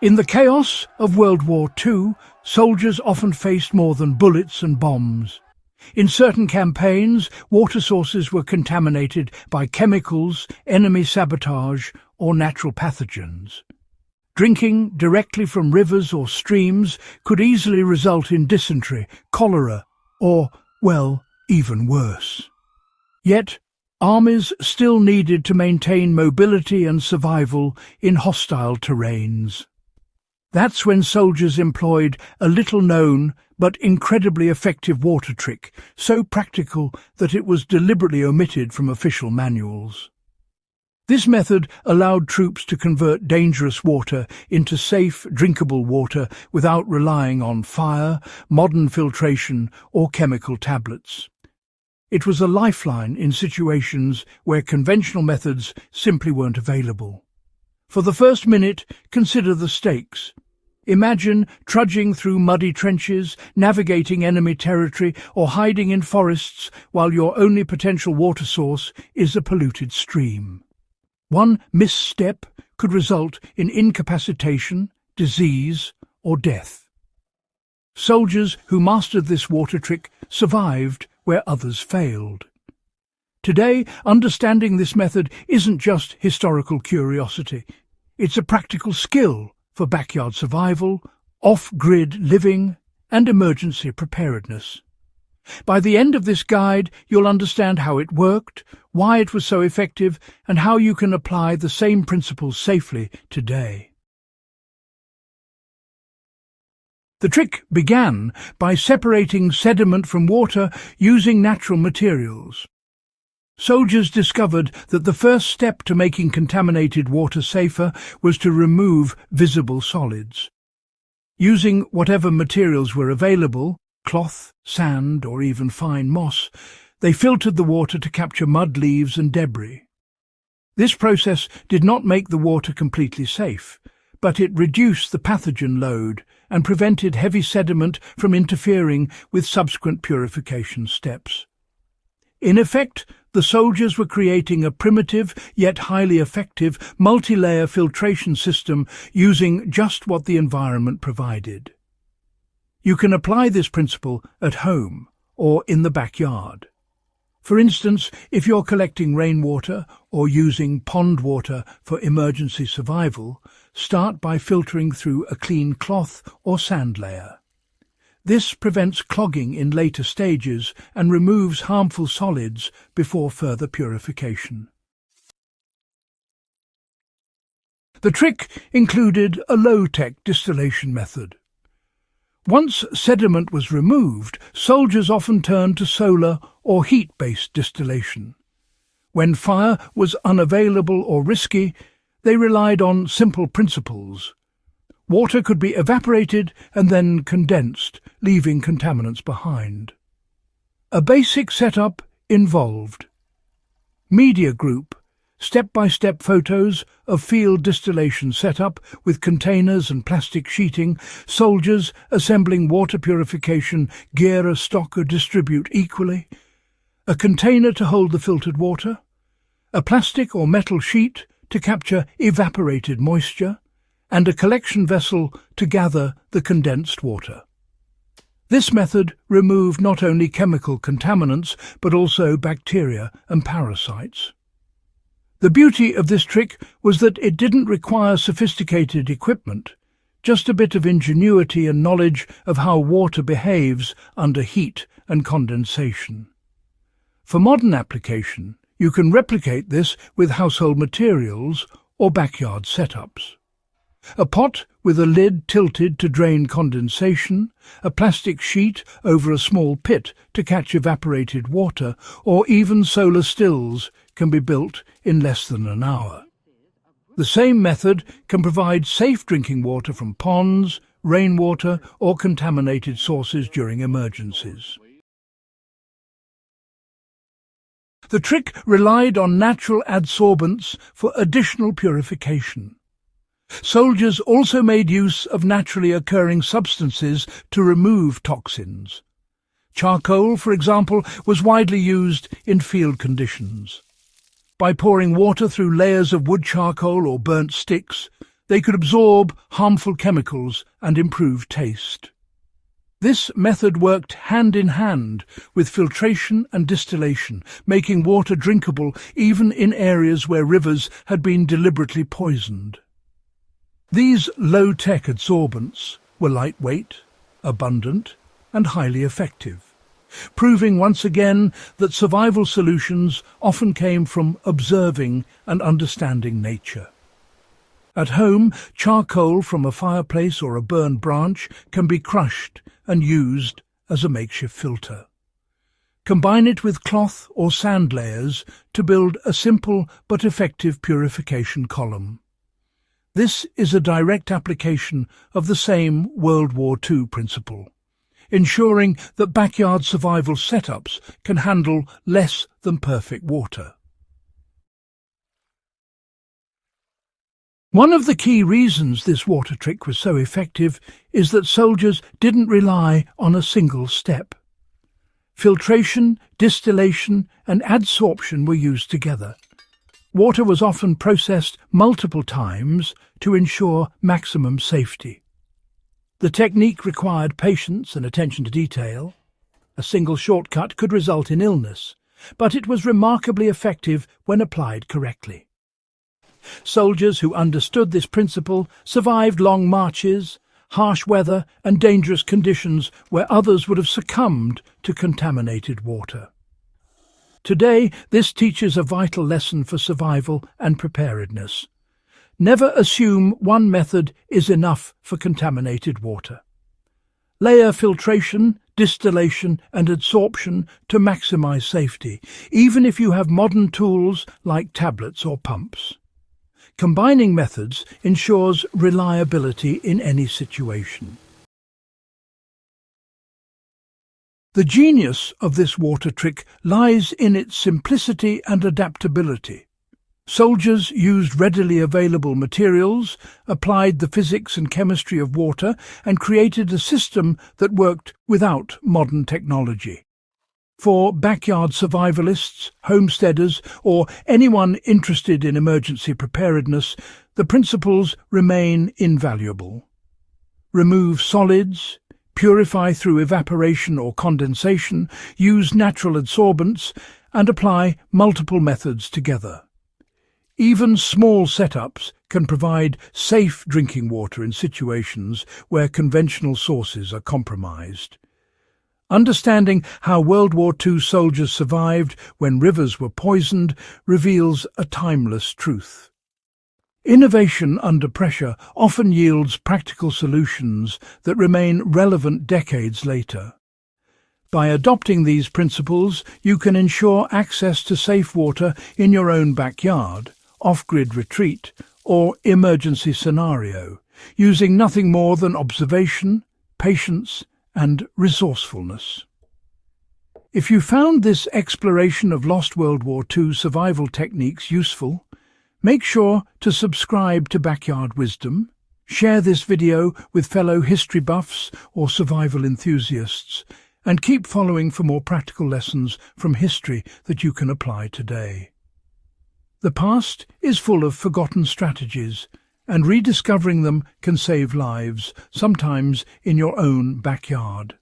In the chaos of World War II, soldiers often faced more than bullets and bombs. In certain campaigns, water sources were contaminated by chemicals, enemy sabotage, or natural pathogens. Drinking directly from rivers or streams could easily result in dysentery, cholera, or, well, even worse. Yet, armies still needed to maintain mobility and survival in hostile terrains. That's when soldiers employed a little-known but incredibly effective water trick, so practical that it was deliberately omitted from official manuals. This method allowed troops to convert dangerous water into safe, drinkable water without relying on fire, modern filtration, or chemical tablets. It was a lifeline in situations where conventional methods simply weren't available. For the first minute, consider the stakes. Imagine trudging through muddy trenches, navigating enemy territory, or hiding in forests while your only potential water source is a polluted stream. One misstep could result in incapacitation, disease, or death. Soldiers who mastered this water trick survived where others failed. Today, understanding this method isn't just historical curiosity. It's a practical skill for backyard survival, off-grid living, and emergency preparedness. By the end of this guide, you'll understand how it worked, why it was so effective, and how you can apply the same principles safely today. The trick began by separating sediment from water using natural materials. Soldiers discovered that the first step to making contaminated water safer was to remove visible solids. Using whatever materials were available, cloth, sand, or even fine moss, they filtered the water to capture mud, leaves, and debris. This process did not make the water completely safe, but it reduced the pathogen load and prevented heavy sediment from interfering with subsequent purification steps. In effect, the soldiers were creating a primitive yet highly effective multi-layer filtration system using just what the environment provided. You can apply this principle at home or in the backyard. For instance, if you're collecting rainwater or using pond water for emergency survival, start by filtering through a clean cloth or sand layer. This prevents clogging in later stages and removes harmful solids before further purification. The trick included a low-tech distillation method. Once sediment was removed, soldiers often turned to solar or heat-based distillation. When fire was unavailable or risky, they relied on simple principles. Water could be evaporated and then condensed, leaving contaminants behind. A basic setup involved media group, step-by-step photos of field distillation setup with containers and plastic sheeting, soldiers assembling water purification gear, stock or distribute equally, a container to hold the filtered water, a plastic or metal sheet to capture evaporated moisture, and a collection vessel to gather the condensed water. This method removed not only chemical contaminants but also bacteria and parasites. The beauty of this trick was that it didn't require sophisticated equipment, just a bit of ingenuity and knowledge of how water behaves under heat and condensation. For modern application, you can replicate this with household materials or backyard setups. A pot with a lid tilted to drain condensation, a plastic sheet over a small pit to catch evaporated water, or even solar stills can be built in less than an hour. The same method can provide safe drinking water from ponds, rainwater, or contaminated sources during emergencies. The trick relied on natural adsorbents for additional purification. Soldiers also made use of naturally occurring substances to remove toxins. Charcoal, for example, was widely used in field conditions. By pouring water through layers of wood charcoal or burnt sticks, They could absorb harmful chemicals and improve taste. This method worked hand in hand with filtration and distillation, making water drinkable even in areas where rivers had been deliberately poisoned. These low-tech adsorbents were lightweight, abundant, and highly effective, proving once again that survival solutions often came from observing and understanding nature. At home, charcoal from a fireplace or a burned branch can be crushed and used as a makeshift filter. Combine it with cloth or sand layers to build a simple but effective purification column. This is a direct application of the same World War II principle, ensuring that backyard survival setups can handle less than perfect water. One of the key reasons this water trick was so effective is that soldiers didn't rely on a single step. Filtration, distillation, and adsorption were used together. Water was often processed multiple times to ensure maximum safety. The technique required patience and attention to detail. A single shortcut could result in illness, but it was remarkably effective when applied correctly. Soldiers who understood this principle survived long marches, harsh weather, and dangerous conditions where others would have succumbed to contaminated water. Today, this teaches a vital lesson for survival and preparedness. Never assume one method is enough for contaminated water. Layer filtration, distillation, and adsorption to maximize safety, even if you have modern tools like tablets or pumps. Combining methods ensures reliability in any situation. The genius of this water trick lies in its simplicity and adaptability. Soldiers used readily available materials, applied the physics and chemistry of water, and created a system that worked without modern technology. For backyard survivalists, homesteaders, or anyone interested in emergency preparedness, the principles remain invaluable. Remove solids, purify through evaporation or condensation, use natural adsorbents, and apply multiple methods together. Even small setups can provide safe drinking water in situations where conventional sources are compromised. Understanding how World War II soldiers survived when rivers were poisoned reveals a timeless truth. Innovation under pressure often yields practical solutions that remain relevant decades later. By adopting these principles, you can ensure access to safe water in your own backyard, off-grid retreat, or emergency scenario, using nothing more than observation, patience, and resourcefulness. If you found this exploration of lost World War II survival techniques useful, make sure to subscribe to Backyard Wisdom, share this video with fellow history buffs or survival enthusiasts, and keep following for more practical lessons from history that you can apply today. The past is full of forgotten strategies, and rediscovering them can save lives, sometimes in your own backyard.